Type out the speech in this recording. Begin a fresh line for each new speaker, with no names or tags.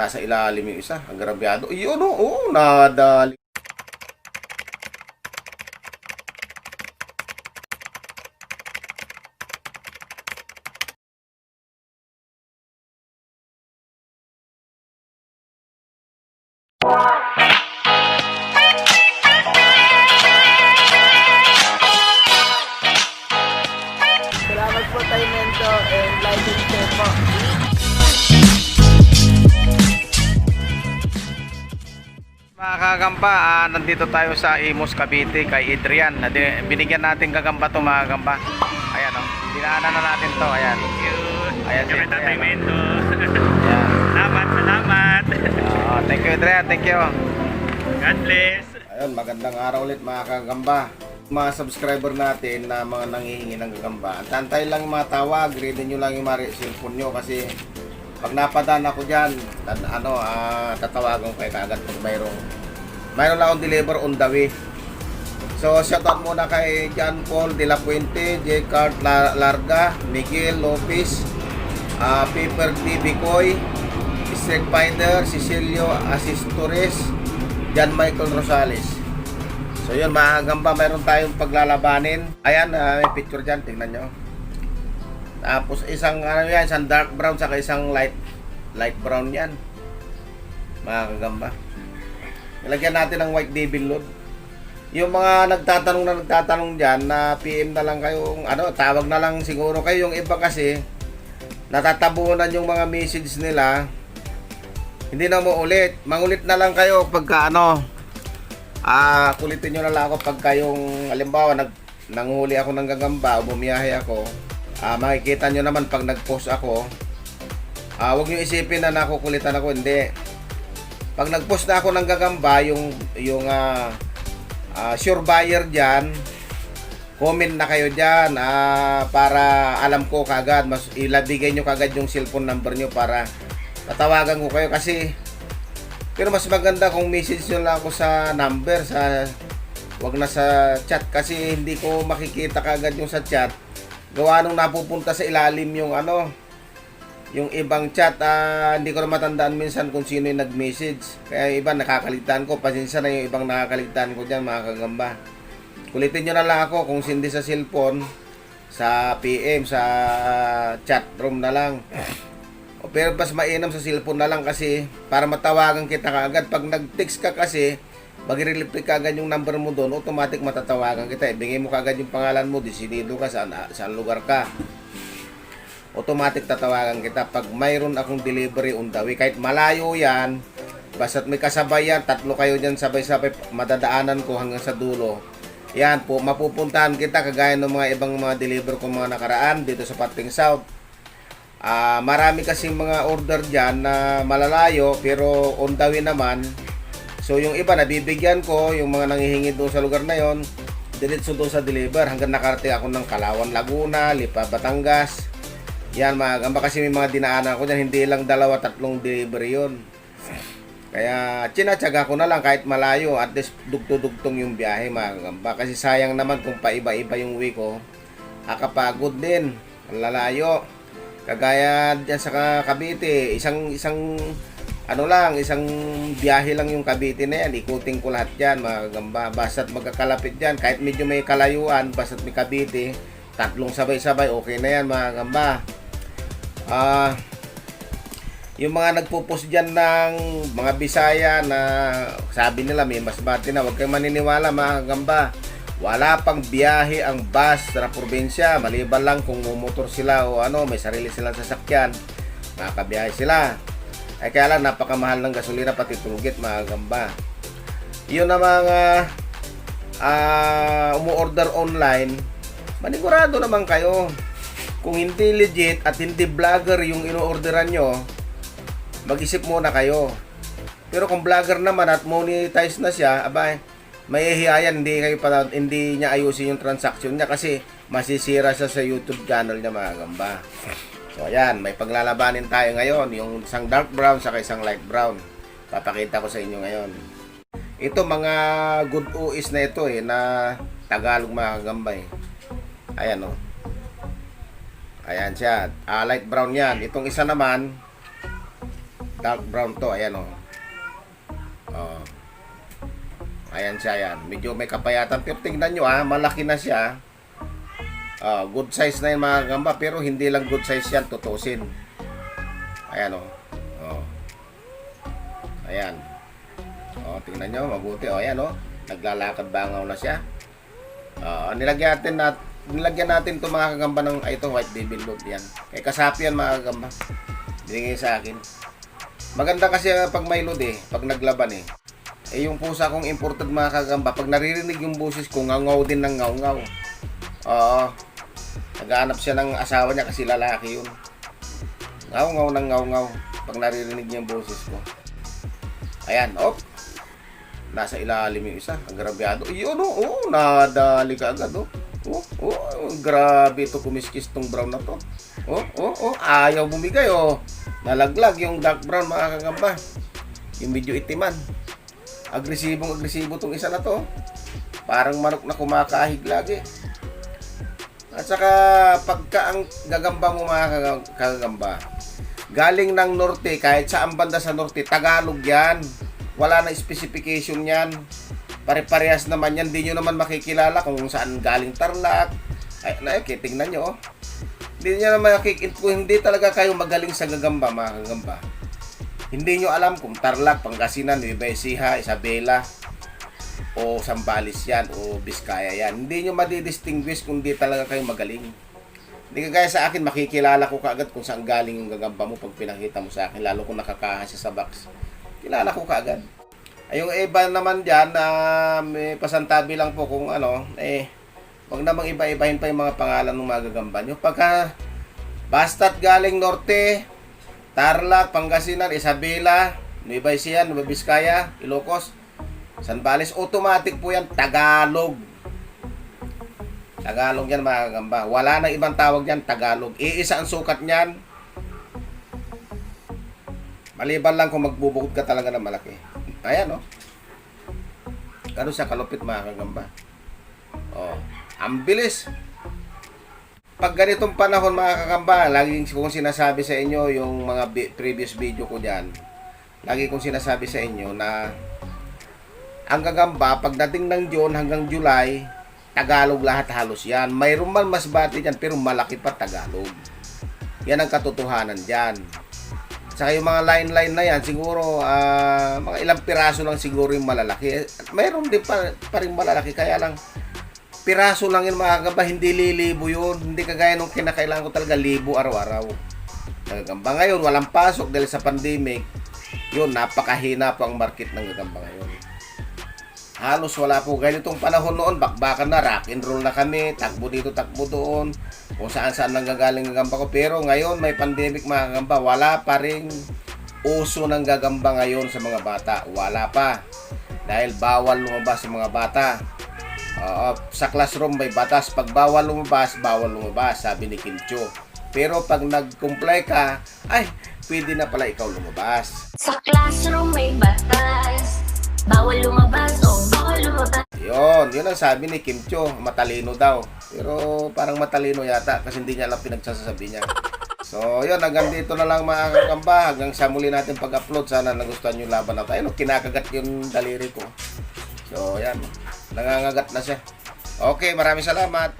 Nasa ilalim yung isa. Ang grabyado. Yun, oo, nadali.
Salamat po tayo Mento and like and share po.
Mga kagamba, nandito tayo sa Imus, Cavite kay Adrian. Binigyan natin gagamba to mga kagamba. Ayan o, dinaanan na natin to. Ayan. Ayan si Adrian.
Mento.
Ayan.
Salamat.
Thank you Adrian, thank you.
God bless.
Ayun, magandang araw ulit mga kagamba. Mga subscriber natin na mga nangihingi ng gagamba, antay lang yung mga tawag, ready nyo lang yung mga cellphone nyo kasi pag napadaan ako dyan, tatawagan ko kayo kaagad pag mayroon lang akong deliver on the way. So shoutout muna kay John Paul De La Puente, J. Cart Larga, Miguel Lopez, Paper D. Bicoy, Street Finder, Cecilio Asistores, John Michael Rosales. So yun mga kagamba, mayroon tayong paglalabanin. Ayan, may picture dyan, tingnan nyo. Tapos isang isang dark brown saka isang light brown yan. Mga kagamba. Nilagyan natin ng white devil load. Yung mga nagtatanong dyan na PM na lang kayo, tawag na lang siguro kayo. Yung iba kasi natatabunan yung mga message nila. Hindi na mo ulit. Mangulit na lang kayo pagka kulitin nyo na lang ako pagka yung halimbawa nanghuli ako ng gagamba o bumiyahe ako. Makikita nyo naman pag nag-post ako, huwag nyo isipin na nakukulitan ako, hindi. Pag nag-post na ako ng gagamba, yung sure buyer dyan, comment na kayo dyan para alam ko kagad, mas ilabigay nyo kagad yung cellphone number nyo para tatawagan ko kayo kasi pero mas maganda kung message nyo lang ako sa number, wag na sa chat kasi hindi ko makikita kagad yung sa chat. Gawa nung napupunta sa ilalim yung yung ibang chat, hindi ko na matandaan minsan kung sino yung nag-message. Kaya iba nakakaligtaan ko, pasensya na yung ibang nakakaligtaan ko dyan mga kagamba. Kulitin nyo na lang ako kung hindi sa cellphone, sa PM, sa chat room na lang. Pero mas mainam sa cellphone na lang kasi para matawagan kita kaagad. Pag nag-text ka kasi, mag-reply ka agad yung number mo doon, automatic matatawagan kita. Ibigay mo kaagad yung pangalan mo, desidido ka, saan lugar ka. Automatic tatawagan kita. Pag mayroon akong delivery on the way, kahit malayo yan, basta't may kasabay yan, 3 kayo dyan sabay-sabay, madadaanan ko hanggang sa dulo. Yan po, mapupuntahan kita kagaya ng mga ibang mga deliver ko mga nakaraan dito sa Pating South. Marami kasing mga order dyan na malalayo pero on the way naman. So yung iba nabibigyan ko, yung mga nangihingi doon sa lugar na yon, diretso doon sa deliver hanggang nakarating ako ng Kalawan, Laguna, Lipa, Batangas. Yan mga gamba kasi may mga dinaanan ko dyan, hindi lang 2-3 delivery yon. Kaya tsinatsaga ko na lang kahit malayo, at least dugto-dugtong yung biyahe mga gamba. Kasi sayang naman kung paiba-iba yung way ko, kakapagod din, lalayo. Kagaya dyan sa Cavite, isang biyahe lang yung Cavite na yan. Ikutin ko lahat yan mga gamba. Basta't magkakalapit dyan, kahit medyo may kalayuan, basta't may Cavite, 3 sabay-sabay, okay na yan mga gamba. Yung mga nagpo-post dyan ng mga Bisaya na sabi nila may mas bati na, huwag kayong maniniwala mga gamba. Wala pang biyahe ang bus sa probinsya, maliban lang kung motor sila o may sarili silang sasakyan, makakabiyahe sila. Ay kaya lang napakamahal ng gasolina pati tulgit mga gamba. Yun na mga umu-order online, manigurado naman kayo. Kung hindi legit at hindi vlogger yung ino-orderan nyo, mag-isip muna kayo. Pero kung vlogger naman at monetize na siya, mahihiyayan, hindi niya ayusin yung transaction niya kasi masisira siya sa YouTube channel niya mga gamba. So ayan, may paglalabanin tayo ngayon, yung isang dark brown sa isang light brown. Papakita ko sa inyo ngayon. Ito mga good UIs na ito na Tagalog mga gamba Ayan Ayan siya, light brown yan. Itong isa naman Dark brown to, ayan oh. Oh. Ayan siya, yan. Medyo may kapayatan. Pero tingnan nyo malaki na siya. Good size na yan mga kagamba. Pero hindi lang good size yan, tutusin. Ayan oh. Oh. Ayan. Oh, tingnan nyo, mabuti. Oh, ayan oh. Naglalakad bangaw na siya. Nilagyan natin ito mga kagamba ng ito, white devil load yan. Kay kasapi yan mga kagamba. Binigay sa akin. Maganda kasi pag may load pag naglaban yung pusa kong imported mga kagamba, pag naririnig yung boses ko, ngangaw din ng ngaw-ngaw. Oo. Naghahanap siya ng asawa niya kasi lalaki yun. Ngaw-ngaw ng ngaw-ngaw pag naririnig niya yung boses ko. Ayan, nasa ilalim yung isa, agrabyado. Yun nadali ka agad grabe ito, kumiskis tong brown na to. Ayaw bumigay nalaglag yung dark brown mga kagamba. Yung medyo itiman. Agresibo tong isa na to. Parang manok na kumakahig lagi. At saka pagka ang gagamba mo mga kagamba, galing ng norte, kahit saan banda sa norte, Tagalog yan. Wala na specification yan. Pare-parehas naman yan. Hindi nyo naman makikilala kung saan galing Tarlac. Okay, tingnan nyo Hindi nyo naman kung hindi talaga kayo magaling sa gagamba mga kagamba. Hindi nyo alam kung Tarlac, Pangasinan, Nueva Ecija, Isabela o Zambales yan o Vizcaya yan. Hindi nyo madidistinguish kung hindi talaga kayo magaling. Hindi kagaya sa akin, makikilala ko kaagad kung saan galing yung gagamba mo pag pinakita mo sa akin, lalo kung nakakaha siya sa box. Kilala ko kaagad. Yung iba naman dyan may pasantabi lang po kung wag namang iba-ibahin pa yung mga pangalan ng mga gagamba nyo. Pagka basta't galing norte, Tarlac, Pangasinan, Isabela, Nueva Ecija, Nueva Vizcaya, Ilocos, Zambales, automatic po yan, Tagalog. Tagalog yan mga kagamba. Wala nang ibang tawag yan, Tagalog. Iisa ang sukat niyan. Maliban lang kung magbubukod ka talaga ng malaki. Ayan Gano'n siya kalupit mga kagamba. Ang bilis. Pag ganitong panahon mga kagamba, laging kong sinasabi sa inyo yung mga previous video ko dyan. Lagi kong sinasabi sa inyo na ang gagamba, pagdating ng June hanggang July, Tagalog lahat halos yan. Mayroon man mas bati dyan, pero malaki pa Tagalog. Yan ang katotohanan dyan. Saka yung mga line na yan, siguro mga ilang piraso lang siguro yung malalaki. Mayroon din pa rin malalaki, kaya lang piraso lang yun mga kagamba, hindi lilibo yun. Hindi kagaya nung kinakailangan ko talaga libo araw-araw. Gagamba ngayon, walang pasok dahil sa pandemic. Yun, napakahina po ang market ng gagamba ngayon. Halos wala po. Ganitong panahon noon, bakbakan na, rock and roll na kami, takbo dito, takbo doon, kung saan-saan nanggagaling ang gagamba ko. Pero ngayon, may pandemic mga gagamba, wala pa rin uso ng gagamba ngayon sa mga bata. Wala pa. Dahil bawal lumabas sa mga bata. Sa classroom may batas, pag bawal lumabas, sabi ni Kim Cho. Pero pag nag-comply ka, pwede na pala ikaw lumabas.
Sa classroom may batas, bawal lumabas, bawal lumabas.
Yun ang sabi ni Kim Cho, matalino daw. Pero parang matalino yata kasi hindi niya alam pinagsasabi niya. So, yun, hanggang dito na lang mga kagamba. Hanggang sa muli natin pag-upload. Sana nagustuhan yung laban na tayo. Kinakagat yung daliri ko. So, yan. Nangangagat na siya. Okay, maraming salamat.